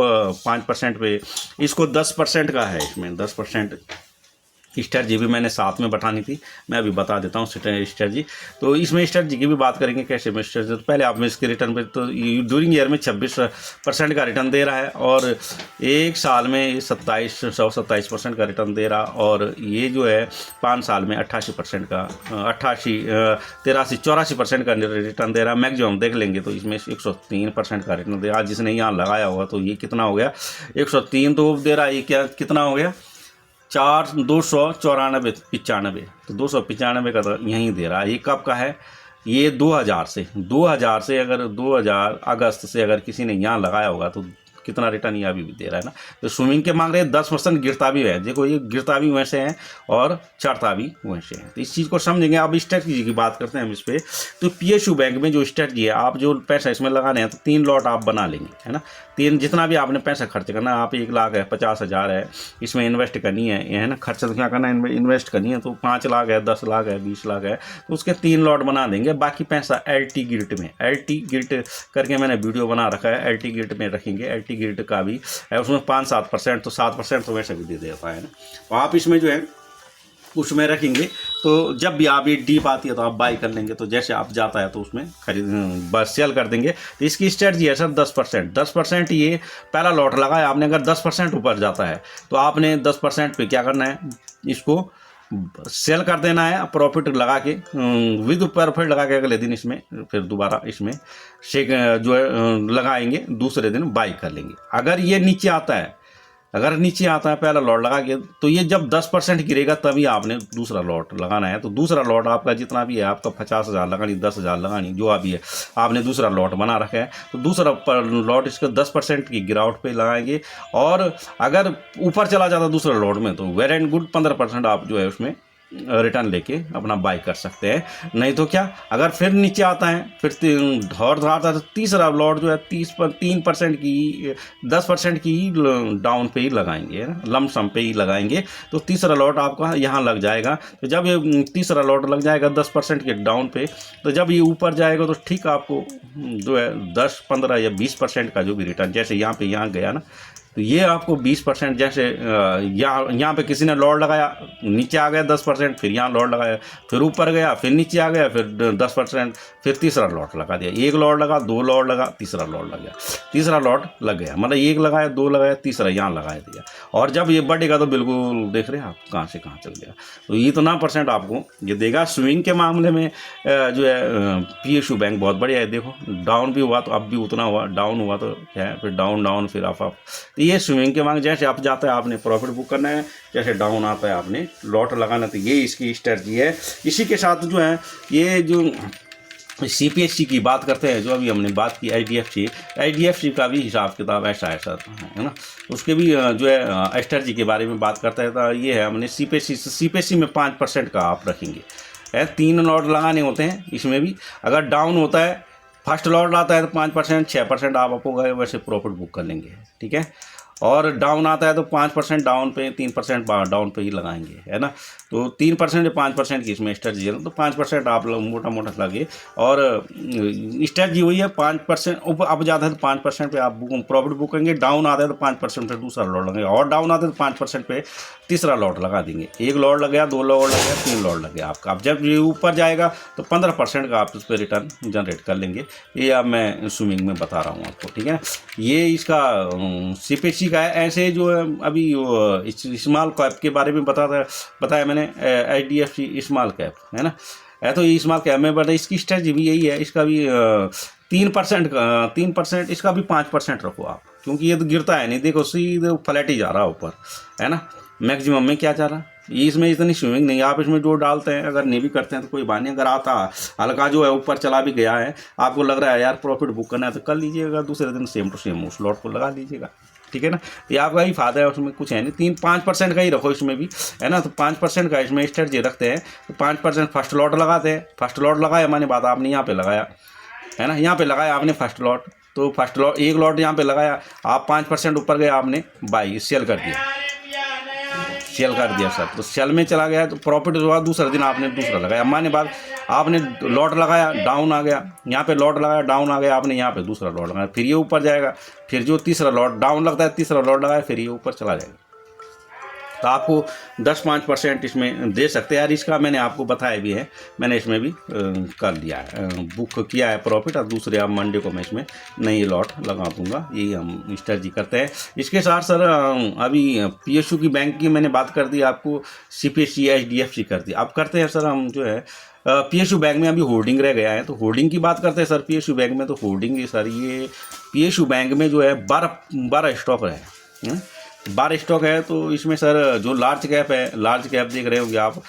5% पे, इसको 10% का है। इसमें 10% स्ट्रैटेजी भी मैंने साथ में बतानी थी, मैं अभी बता देता हूँ स्ट्रैटेजी। तो इसमें स्ट्रैटेजी की भी बात करेंगे कैसे में स्ट्रैटेजी। तो पहले आप में इसके रिटर्न पे तो ड्यूरिंग ईयर में 26% का रिटर्न दे रहा है और एक साल में 27% का रिटर्न दे रहा। और ये जो है 5 साल में 88% का 84% का रिटर्न दे रहा। मैक्सिमम देख लेंगे तो इसमें 103% का रिटर्न दे रहा। जिसने यहाँ लगाया होगा तो ये कितना हो गया, 103 तो दे रहा है, ये क्या कितना हो गया 294 तो 295 का तो यहीं दे रहा है। ये कब का है, ये 2000 से अगर 2000 अगस्त से अगर किसी ने यहाँ लगाया होगा तो कितना रिटर्न ये अभी भी दे रहा है ना। तो स्विमिंग के मांग रहे हैं 10% गिरता भी है। देखो ये गिरता भी वैसे है और चढ़ता भी वैसे है। तो इस चीज़ को समझेंगे। अब स्ट्रेटजी की बात करते हैं हम इस पर। तो PSU बैंक में जो स्ट्रेटजी है, आप जो पैसा इसमें लगाने हैं तो 3 लॉट आप बना लेंगे है ना। 3 जितना भी आपने पैसा खर्च करना, आप 1 लाख है, 50,000 है इसमें इन्वेस्ट करनी है ना। खर्चा तो क्या करना है, इन्वेस्ट करनी है। तो 5 लाख है, 10 लाख है, 20 लाख है, तो उसके 3 लॉट बना देंगे। बाकी पैसा LT गिल्ट में, LT गिल्ट करके मैंने वीडियो बना रखा है, LT गिल्ट में रखेंगे। LT गिल्ट का भी है, उसमें 5-7% तो 7% तो वैसे भी दे देता है ना। तो आप इसमें जो है उसमें रखेंगे तो जब भी आप ये डीप आती है तो आप बाई कर लेंगे। तो जैसे आप जाता है तो उसमें खरीद बस सेल कर देंगे। तो इसकी स्ट्रेटजी है सर 10%। ये पहला लॉट लगाया आपने, अगर 10% ऊपर जाता है तो आपने 10% पे क्या करना है, इसको सेल कर देना है प्रॉफिट लगा के, विद प्रॉफिट लगा के अगले दिन इसमें फिर दोबारा इसमें शेक जो है लगाएंगे, दूसरे दिन बाई कर लेंगे। अगर ये नीचे आता है, पहला लॉट लगा के, तो ये जब 10% गिरेगा तभी आपने दूसरा लॉट लगाना है। तो दूसरा लॉट आपका जितना भी है, आपका 50,000 लगानी, 10,000 लगानी, जो अभी है आपने दूसरा लॉट बना रखा है। तो दूसरा लॉट इसका 10% की गिरावट पे लगाएंगे। और अगर ऊपर चला जाता दूसरा लॉट में तो वेल एंड गुड 15% आप जो है उसमें रिटर्न लेके अपना बाई कर सकते हैं। नहीं तो क्या, अगर फिर नीचे आता है, फिर धौर आता है, तो तीसरा लॉट जो है 3% की 10% की डाउन पे ही लगाएंगे, लमसम पे ही लगाएंगे। तो तीसरा लॉट आपका यहाँ लग जाएगा। तो जब ये तीसरा लॉट लग जाएगा 10% के डाउन पे, तो जब ये ऊपर जाएगा तो ठीक आपको जो है 10, 15 या 20% का जो भी रिटर्न, जैसे यहाँ गया ना, तो ये आपको 20%, जैसे यहाँ पे किसी ने लॉट लगाया, नीचे आ गया 10%, फिर यहाँ लॉट लगाया, फिर ऊपर गया, फिर नीचे आ गया, फिर 10%, फिर तीसरा लॉट लगा दिया। एक लॉट लगा, 2 लॉट लगा, तीसरा लॉट लग गया, तीसरा लॉट लग गया, मतलब एक लगाया, 2 लगाया, तीसरा यहाँ लगा दिया। और जब ये बढ़ेगा तो बिल्कुल देख रहे हैं आप कहाँ से कहाँ चल गया। तो इतना परसेंट आपको ये देगा। स्विंग के मामले में जो है PSU बैंक बहुत बढ़िया है। देखो डाउन भी हुआ तो अब भी उतना हुआ, डाउन हुआ तो क्या है, फिर डाउन फिर अप। तो ये स्विंग के मांग, जैसे अप जाता है आपने प्रॉफिट बुक करना है, जैसे डाउन आता है आपने लॉट लगाना। तो ये इसकी स्ट्रेटजी है। इसी के साथ जो है ये जो CPSC की बात करते हैं, जो अभी हमने बात की IDFC का भी हिसाब किताब ऐसा है सर, है ना। उसके भी जो है स्ट्रेटजी के बारे में बात करते हैं। तो ये है हमने CPSC में 5% का आप रखेंगे, 3 लॉट लगाने होते हैं इसमें भी। अगर डाउन होता है, फर्स्ट लॉट आता है तो 5%, 6% आप आपको गए वैसे प्रॉफिट बुक कर लेंगे, ठीक है। और डाउन आता है तो 5% डाउन पे, 3% डाउन पे ही लगाएंगे, है ना। तो 3% या 5% की इसमें स्ट्रेटजी है, तो 5% आप लोग मोटा लगे। और स्ट्रेटजी हुई है 5%, अब जाता है तो 5% पे आप प्रॉफिट बुक करेंगे। डाउन आता है तो 5% पे दूसरा लॉट लगेगा, और डाउन आता है तो 5% पे तीसरा लॉट लगा देंगे। 1 लॉट लग गया, 2 लॉट लग गया, 3 लॉट लग गया आपका। अब जब ये ऊपर जाएगा तो 15% का आप उस पर रिटर्न जनरेट कर लेंगे। ये अब मैं स्विमिंग में बता रहा हूँ आपको, ठीक है। ये इसका CPSC का है। ऐसे जो है अभी स्मॉल कैप के बारे में बताया मैंने, IDFC स्मॉल कैप, है ना। तो ये स्मॉल कैप में बता, इसकी स्ट्रेटजी भी यही है। इसका भी 3%, इसका भी 5% रखो आप, क्योंकि ये तो गिरता है नहीं, देखो सीधे फ्लैट ही जा रहा है ऊपर, है ना। मैक्सिमम में क्या जा रहा है, इसमें इतनी स्विंग नहीं। आप इसमें जो डालते हैं, अगर नहीं भी करते हैं तो कोई बात नहीं। अगर आता हल्का जो है ऊपर चला भी गया है, आपको लग रहा है यार प्रॉफिट बुक करना है, तो कर लीजिएगा, दूसरे दिन सेम टू सेम उस लॉट को लगा लीजिएगा, ठीक है ना। ये आपका ही फायदा है, उसमें कुछ है नहीं। 3-5% का ही रखो इसमें भी, है ना। तो 5% का इसमें स्ट्रेटजी रखते हैं। तो 5% फर्स्ट लॉट लगाते हैं। फर्स्ट लॉट लगाया माने बात, आपने यहाँ पे लगाया, है ना, यहाँ पे लगाया आपने फर्स्ट लॉट। तो फर्स्ट लॉट 1 लॉट यहाँ पे लगाया, आप 5% ऊपर गए, आपने बाई सेल कर दिया सर। तो सेल में चला गया तो प्रॉफिट हुआ, दूसरे दिन आपने दूसरा लगाया। माने बात, आपने लॉट लगाया, डाउन आ गया, यहाँ पे लॉट लगाया, डाउन आ गया, आपने यहाँ पे दूसरा लॉट लगाया, फिर ये ऊपर जाएगा, फिर जो तीसरा लॉट डाउन लगता है, तीसरा लॉट लगाया, फिर ये ऊपर चला जाएगा। तो आपको 10-5% इसमें दे सकते हैं यार। इसका मैंने आपको बताया भी है, मैंने इसमें भी कर दिया है, बुक किया है प्रॉफिट। और दूसरे आप मंडे को मैं इसमें नई लॉट लगा दूंगा। यही हम स्ट्रेटजी करते हैं। इसके साथ सर अभी PSU की बैंक की मैंने बात कर दी आपको, CPSC IDFC कर दी। अब करते हैं सर हम जो है PSU बैंक में अभी होल्डिंग रह गया है, तो होल्डिंग की बात करते हैं सर। PSU बैंक में तो होल्डिंग सर, ये PSU बैंक में जो है 12 स्टॉक है, 12 स्टॉक है। तो इसमें सर जो लार्ज कैप है, लार्ज कैप देख रहे होंगे आप,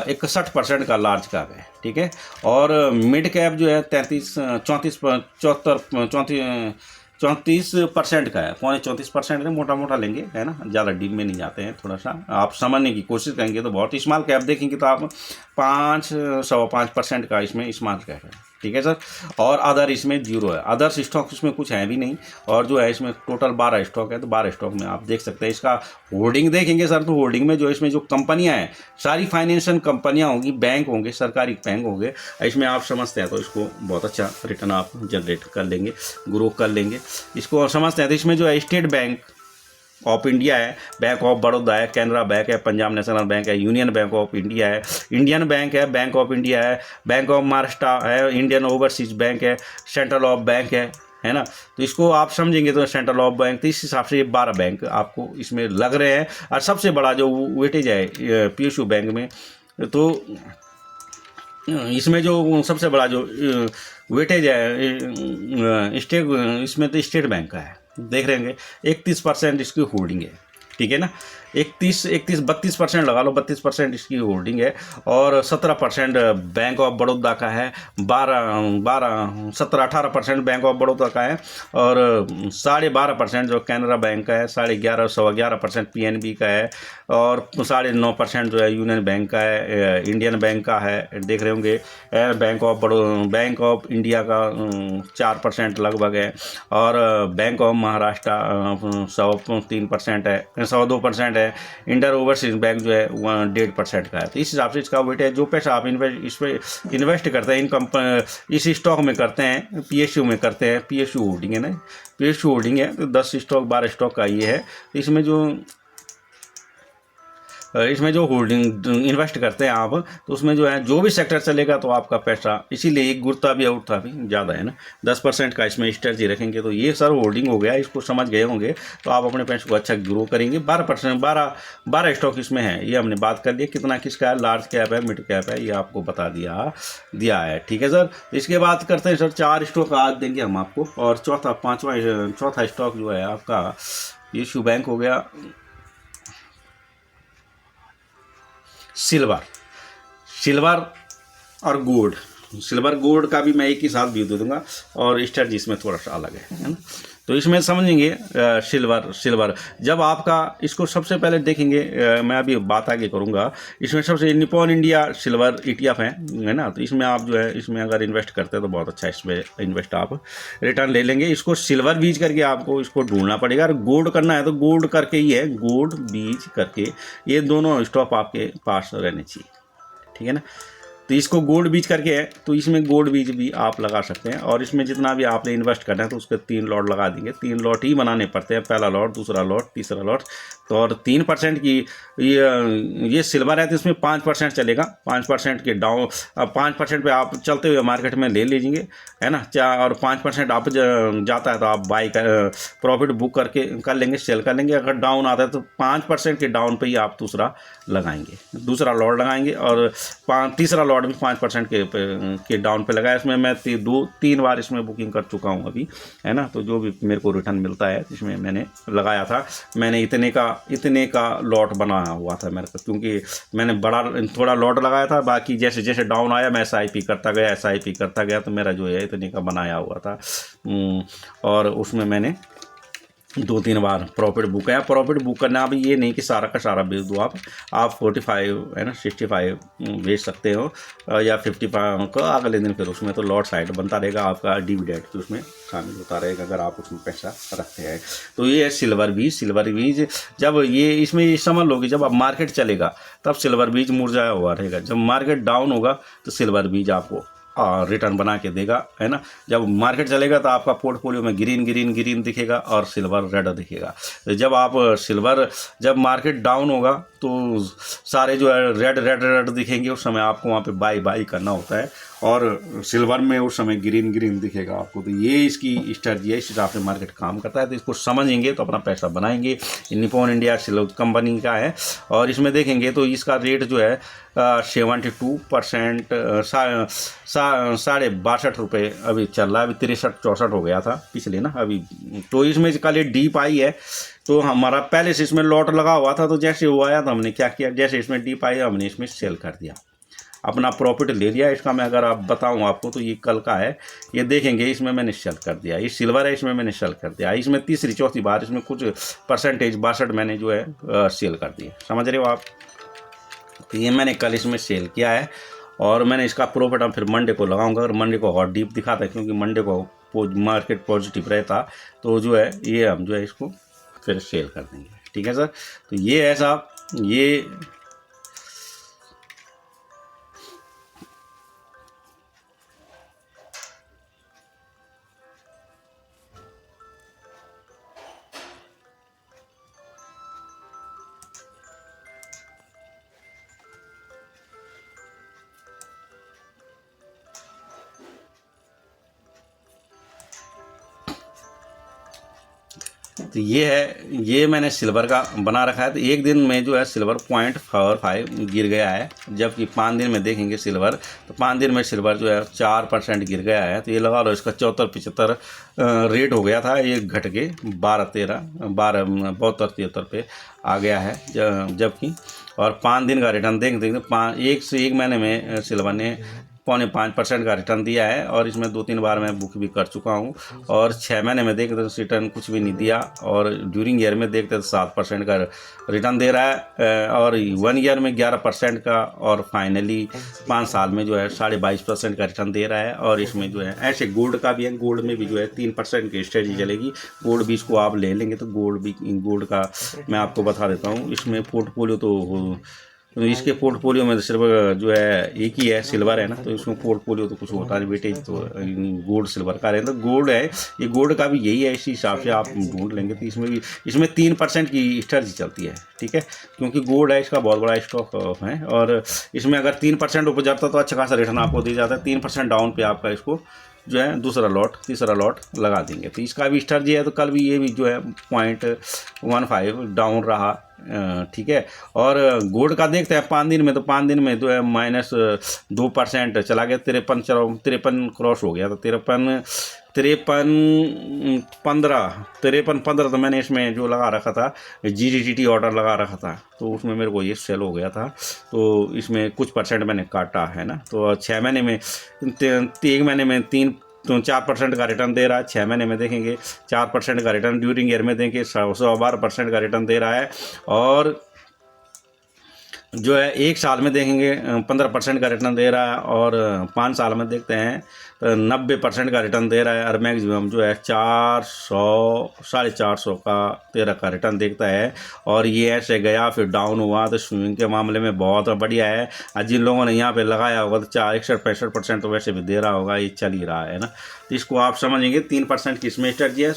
61% का लार्ज कैप है, ठीक है। और मिड कैप जो है 34% का है, 34% मोटा लेंगे, है ना। ज़्यादा डीप में नहीं जाते हैं, थोड़ा सा आप समझने की कोशिश करेंगे तो बहुत। स्मॉल कैप देखेंगे तो आप 5-5.25% का इसमें स्मॉल कैप है, ठीक है सर। और अदर इसमें 0 है। अदर्स स्टॉक इसमें कुछ है भी नहीं। और जो है इसमें टोटल 12 स्टॉक है। तो 12 स्टॉक में आप देख सकते हैं। इसका होल्डिंग देखेंगे सर, तो होल्डिंग में जो इसमें जो कंपनियां हैं, सारी फाइनेंशियल कंपनियां होंगी, बैंक होंगे, सरकारी बैंक होंगे। इसमें आप समझते हैं तो इसको बहुत अच्छा रिटर्न आप जनरेट कर लेंगे, ग्रो कर लेंगे। इसको समझते हैं तो इसमें जो है स्टेट बैंक ऑफ इंडिया है, बैंक ऑफ बड़ौदा है, कैनरा बैंक है, पंजाब नेशनल बैंक है, यूनियन बैंक ऑफ इंडिया है, इंडियन बैंक है, बैंक ऑफ इंडिया है, बैंक ऑफ महाराष्ट्र है, इंडियन ओवरसीज बैंक है, सेंट्रल ऑफ बैंक है ना। तो इसको आप समझेंगे तो सेंट्रल ऑफ बैंक, तो इस हिसाब से ये 12 बैंक आपको इसमें लग रहे हैं। और सबसे बड़ा जो वेटेज है PSU बैंक में, तो इसमें जो सबसे बड़ा जो वेटेज है इसमें तो स्टेट बैंक का है, देख रहे होंगे 31% इसकी होल्डिंग है, ठीक है ना। 32% लगा लो, 32% इसकी होल्डिंग है। और 17% बैंक ऑफ बड़ौदा का है, 17-18% बैंक ऑफ बड़ौदा का है, और 12.5% जो कैनरा बैंक का है, 11.25% PNB का है, और 9.5% जो है यूनियन बैंक का है, इंडियन बैंक का है, देख रहे होंगे। बैंक ऑफ इंडिया का 4% लगभग है, और बैंक ऑफ महाराष्ट्र 103% है, 102% है। इंटर ओवरसीज बैंक जो है 1.5% का है। तो इस हिसाब से इसका वेट है। जो पैसा आप इस पर इन्वेस्ट करते हैं, इस स्टॉक में करते हैं, PSU में करते हैं, PSU होल्डिंग है ना, PSU होल्डिंग है, तो 10 स्टॉक 12 स्टॉक का ये है। इसमें जो होल्डिंग इन्वेस्ट करते हैं आप, तो उसमें जो है जो भी सेक्टर चलेगा तो आपका पैसा, इसीलिए एक गिरता भी उठता भी ज़्यादा है ना। 10% का इसमें स्ट्रेटजी रखेंगे तो ये सर होल्डिंग हो गया, इसको समझ गए होंगे तो आप अपने पैसे को अच्छा ग्रो करेंगे। 12 स्टॉक इसमें है, ये हमने बात कर लिया कितना किसका है, लार्ज कैप है, मिड कैप है, ये आपको बता दिया है। ठीक है सर। इसके बाद करते हैं सर 4 स्टॉक आज देंगे हम आपको, और चौथा स्टॉक जो है आपका PSU बैंक हो गया। सिल्वर और गोल्ड, सिल्वर गोल्ड का भी मैं एक ही साथ व्यू दे दूंगा, और स्ट्रेटजी इसमें थोड़ा सा अलग है ना। तो इसमें समझेंगे सिल्वर जब आपका, इसको सबसे पहले देखेंगे, मैं अभी बात आगे करूंगा। इसमें सबसे निप्पॉन इंडिया सिल्वर ETF है ना। तो इसमें आप जो है, इसमें अगर इन्वेस्ट करते हैं तो बहुत अच्छा, इसमें इन्वेस्ट आप रिटर्न ले लेंगे। इसको सिल्वर बीज करके आपको इसको ढूंढना पड़ेगा। और गोल्ड करना है तो गोल्ड करके ही है, गोल्ड बीज करके, ये दोनों स्टॉक आपके पास रहने चाहिए। ठीक है ना। तो इसको गोल्ड बीज करके है, तो इसमें गोल्ड बीज भी आप लगा सकते हैं। और इसमें जितना भी आपने इन्वेस्ट करना है तो उसके 3 लॉट लगा देंगे। 3 लॉट ही बनाने पड़ते हैं, पहला लॉट, दूसरा लॉट, तीसरा लॉट। तो और 3% की ये सिल्वर है तो इसमें 5% चलेगा। 5% के डाउन, 5% पे आप चलते हुए मार्केट में ले लीजिए, है ना। और 5% आप जाता है तो आप बाई कर प्रॉफिट बुक करके कर लेंगे, सेल कर लेंगे। अगर डाउन आता है तो 5% के डाउन पे ही आप दूसरा दूसरा लॉट लगाएंगे। और तीसरा लॉट भी 5% के डाउन पे लगाया। इसमें मैं 3 बार इसमें बुकिंग कर चुका हूँ अभी, है ना। तो जो भी मेरे को रिटर्न मिलता है, इसमें मैंने लगाया था, मैंने इतने का लॉट बनाया हुआ था मेरे को, क्योंकि मैंने थोड़ा लॉट लगाया था। बाकी जैसे जैसे डाउन आया मैं SIP करता गया, तो मेरा जो है इतने का बनाया हुआ था। और उसमें मैंने 2-3 बार प्रॉफिट बुक है। प्रॉफिट बुक करना अभी ये नहीं कि सारा का सारा बेच दो आप 45 है ना, 65 बेच सकते हो, या 55 का अगले दिन फिर उसमें तो लॉट साइड बनता रहेगा आपका, डिविडेंड भी उसमें शामिल होता रहेगा अगर आप उसमें पैसा रखते हैं। तो ये है सिल्वर बीज। जब ये इसमें ये समझ लो कि जब अब मार्केट चलेगा तब सिल्वर बीज मुरझाया हुआ रहेगा, जब मार्केट डाउन होगा तो सिल्वर बीज आपको रिटर्न बना के देगा, है ना। जब मार्केट चलेगा तो आपका पोर्टफोलियो में ग्रीन दिखेगा और सिल्वर रेड दिखेगा। जब मार्केट डाउन होगा तो सारे जो है रेड दिखेंगे, उस समय आपको वहाँ पे बाई करना होता है। और सिल्वर में उस समय ग्रीन दिखेगा आपको। तो ये इसकी स्ट्रेटजी है, इस हिसाब से मार्केट काम करता है। तो इसको समझेंगे तो अपना पैसा बनाएंगे। निप्पॉन इंडिया सिल्वर कंपनी का है, और इसमें देखेंगे तो इसका रेट जो है 72%, 62.5 रुपये अभी चल रहा है। अभी 63-64 हो गया था पिछले ना अभी। तो इसमें कल ये डीप आई है, तो हमारा पहले से इसमें लॉट लगा हुआ था। तो जैसे वो आया तो हमने क्या किया, जैसे इसमें डीप आई हमने इसमें सेल कर दिया, अपना प्रॉफिट ले लिया। इसका मैं अगर आप बताऊं आपको तो ये कल का है, ये देखेंगे इसमें मैंने सेल कर दिया। ये सिल्वर है, इसमें मैंने सेल कर दिया। इसमें तीसरी चौथी बार इसमें कुछ परसेंटेज 62 मैंने जो है सेल कर दिया, समझ रहे हो आप। तो ये मैंने कल इसमें सेल किया है, और मैंने इसका प्रॉफिट अब फिर मंडे को लगाऊंगा। और मंडे को और डीप दिखाता है, क्योंकि मंडे को मार्केट पॉजिटिव रहता, तो जो है ये हम जो है इसको फिर सेल कर देंगे। ठीक है सर। तो ये है साहब, ये तो ये है, ये मैंने सिल्वर का बना रखा है। तो एक दिन में जो है सिल्वर 0.45 गिर गया है, जबकि 5 दिन में देखेंगे सिल्वर, तो 5 दिन में सिल्वर जो है 4% गिर गया है। तो ये लगा लो इसका 74-75 रेट हो गया था, ये घट के 72-73 पे आ गया है। जबकि और 5 दिन का रिटर्न देख 1 से 1 महीने में सिल्वर ने 0.5% का रिटर्न दिया है, और इसमें 2-3 बार मैं बुक भी कर चुका हूँ। और 6 महीने में देखते तो रिटर्न कुछ भी नहीं दिया, और ड्यूरिंग ईयर में देखते तो 7% का रिटर्न दे रहा है, और 1 ईयर में 11% का, और फाइनली 5 साल में जो है 22.5% का रिटर्न दे रहा है। और इसमें जो है ऐसे गोल्ड का भी है, गोल्ड में भी जो है 3% की स्ट्रेटजी चलेगी। गोल्ड भी इसको आप ले लेंगे तो गोल्ड का मैं आपको बता देता हूँ। इसमें पोर्टफोलियो तो इसके पोर्टफोलियो में तो सिर्फ जो है एक ही है, सिल्वर है ना, तो इसमें पोर्टफोलियो तो कुछ होता नहीं बेटे, तो गोल्ड सिल्वर का रहता, तो गोल्ड है, ये गोल्ड का भी यही है। इसी हिसाब से आप ढूंढ लेंगे तो इसमें 3% की स्ट्रेटजी चलती है, ठीक है, क्योंकि गोल्ड है, इसका बहुत बड़ा स्टॉक है। और इसमें अगर 3% ऊपर जाता तो अच्छा खासा रिटर्न आपको दिया जाता है। 3% डाउन पे आपका इसको जो है दूसरा लॉट तीसरा लॉट लगा देंगे। तो इसका भी स्ट्रेटजी है। तो कल भी ये भी जो है 0.15 डाउन रहा, ठीक है। और गोल्ड का देखते हैं 5 दिन में, तो 5 दिन में जो है -2% चला गया, 53 क्रॉस हो गया। तो 53-15 तो मैंने इसमें जो लगा रखा था GDTT ऑर्डर लगा रखा था, तो उसमें मेरे को ये सेल हो गया था। तो इसमें कुछ % मैंने काटा है ना। तो 6 महीने में 1 महीने में 4% का रिटर्न दे रहा है। 6 महीने में देखेंगे 4% का रिटर्न, ड्यूरिंग ईयर में देखेंगे 12% का रिटर्न दे रहा है। और जो है 1 साल में देखेंगे 15% का रिटर्न दे रहा है, और 5 साल में देखते हैं तो 90% का रिटर्न दे रहा है। और मैक्सिमम जो है 400-450 का 13 का रिटर्न देखता है। और ये ऐसे गया फिर डाउन हुआ, तो स्विंग के मामले में बहुत बढ़िया है। और जिन लोगों ने यहाँ पे लगाया होगा तो 61-65% तो वैसे भी दे रहा होगा, ये चल ही रहा है ना। तो इसको आप समझेंगे 3% की इसमें स्ट्रेटजी है।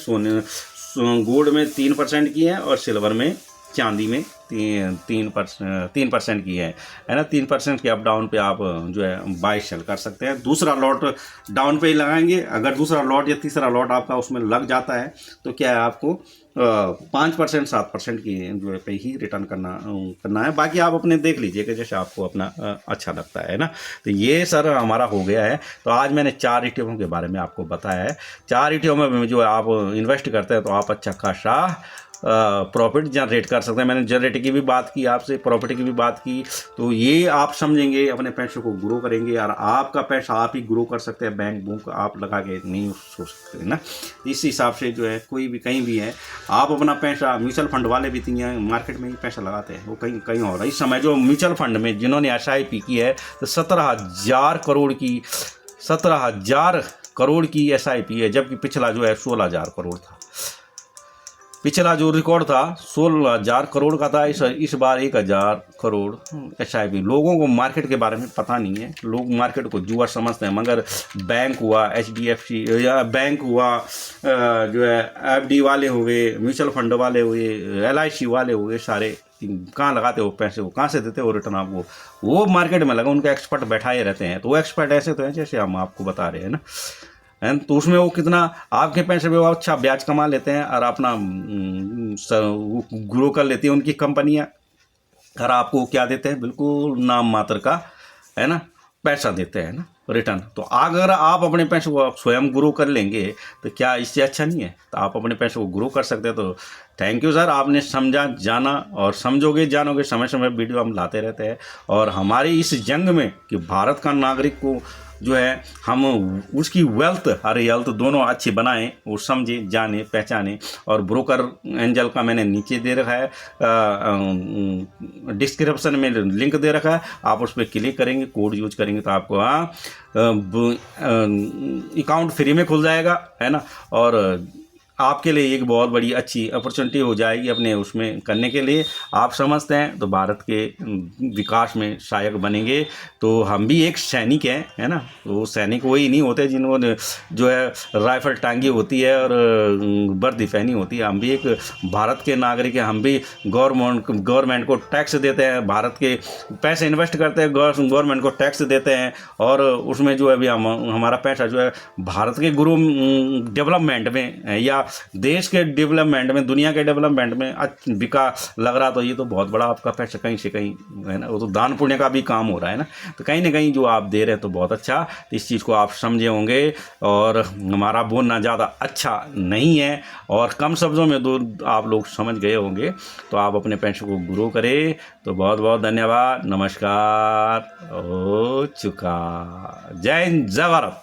गोल्ड में 3% की है, और सिल्वर में चांदी में 3% की है ना। 3% के अप डाउन पे आप जो है बाय सेल कर सकते हैं। दूसरा लॉट डाउन पे ही लगाएंगे। अगर दूसरा लॉट या तीसरा लॉट आपका उसमें लग जाता है तो क्या है, आपको 5% 7% की जो है पे ही रिटर्न करना है। बाकी आप अपने देख लीजिए कि जैसे आपको अपना अच्छा लगता है ना। तो ये सर हमारा हो गया है। तो आज मैंने 4 ETF के बारे में आपको बताया है। 4 ETF में जो आप इन्वेस्ट करते हैं तो आप अच्छा खासा प्रॉफिट जनरेट कर सकते हैं। मैंने जनरेट की भी बात की आपसे, प्रॉफिट की भी बात की। तो ये आप समझेंगे, अपने पैसे को ग्रो करेंगे, और आपका पैसा आप ही ग्रो कर सकते हैं। बैंक बुक आप लगा के नहीं सोच सकते ना। इस हिसाब से जो है कोई भी कहीं भी है, आप अपना पैसा, म्यूचुअल फंड वाले भी मार्केट में ही पैसा लगाते हैं, वो कहीं और है। इस समय जो म्यूचुअल फंड में जिन्होंने SIP की है तो 17,000 करोड़ की SIP है, जबकि पिछला जो है 16,000 करोड़ था। पिछला जो रिकॉर्ड था 16,000 करोड़ का था, इस बार 1,000 करोड़ SIP। लोगों को मार्केट के बारे में पता नहीं है, लोग मार्केट को जुआ समझते हैं। मगर बैंक हुआ, HDFC या बैंक हुआ, जो है FD वाले हो गए, म्यूचुअल फंड वाले हुए, LIC वाले हुए, सारे कहाँ लगाते हो पैसे, वो कहाँ से देते हो रिटर्न आपको, वो मार्केट में लगा, उनके एक्सपर्ट बैठाए रहते हैं। तो वो एक्सपर्ट ऐसे तो हैं जैसे हम आपको बता रहे हैं ना। तो उसमें वो कितना आपके पैसे पे वो अच्छा ब्याज कमा लेते हैं, और अपना ग्रो कर लेती है उनकी कंपनियां। और आपको क्या देते हैं, बिल्कुल नाम मात्र का है ना पैसा देते हैं ना, रिटर्न। तो अगर आप अपने पैसे को आप स्वयं ग्रो कर लेंगे तो क्या इससे अच्छा नहीं है। तो आप अपने पैसे को ग्रो कर सकते हैं। तो थैंक यू सर, आपने समझा, जाना, और समझोगे जानोगे। समय समय वीडियो हम लाते रहते हैं। और हमारी इस जंग में कि भारत का नागरिक को जो है हम उसकी वेल्थ और हेल्थ दोनों अच्छी बनाएं, वो समझे, जाने, पहचाने। और ब्रोकर एंजल का मैंने नीचे दे रखा है, डिस्क्रिप्शन में लिंक दे रखा है, आप उस पर क्लिक करेंगे, कोड यूज करेंगे तो आपको अकाउंट फ्री में खुल जाएगा, है ना। और आपके लिए एक बहुत बड़ी अच्छी अपॉर्चुनिटी हो जाएगी अपने उसमें करने के लिए। आप समझते हैं तो भारत के विकास में सहायक बनेंगे। तो हम भी एक सैनिक हैं, है ना। तो सैनिक वही नहीं होते जिन्होंने जो है राइफल टांगी होती है और वर्दी पहनी होती है। हम भी एक भारत के नागरिक हैं। हम भी गवर्नमेंट को टैक्स देते हैं, भारत के पैसे इन्वेस्ट करते हैं, गवर्नमेंट को टैक्स देते हैं। और उसमें जो है भी हमारा पैसा जो है भारत के ग्रो डेवलपमेंट में या देश के डेवलपमेंट में, दुनिया के डेवलपमेंट में बिका लग रहा, तो ये तो बहुत बड़ा आपका पैसा कहीं से कहीं है ना, वो तो दान पुण्य का भी काम हो रहा है ना। तो कहीं ना कहीं जो आप दे रहे हैं तो बहुत अच्छा, तो इस चीज़ को आप समझे होंगे। और हमारा बोलना ज़्यादा अच्छा नहीं है और कम शब्दों में दो आप लोग समझ गए होंगे, तो आप अपने पैसे को ग्रो करें। तो बहुत बहुत धन्यवाद, नमस्कार, हो चुका। जय हिंद, जय भारत।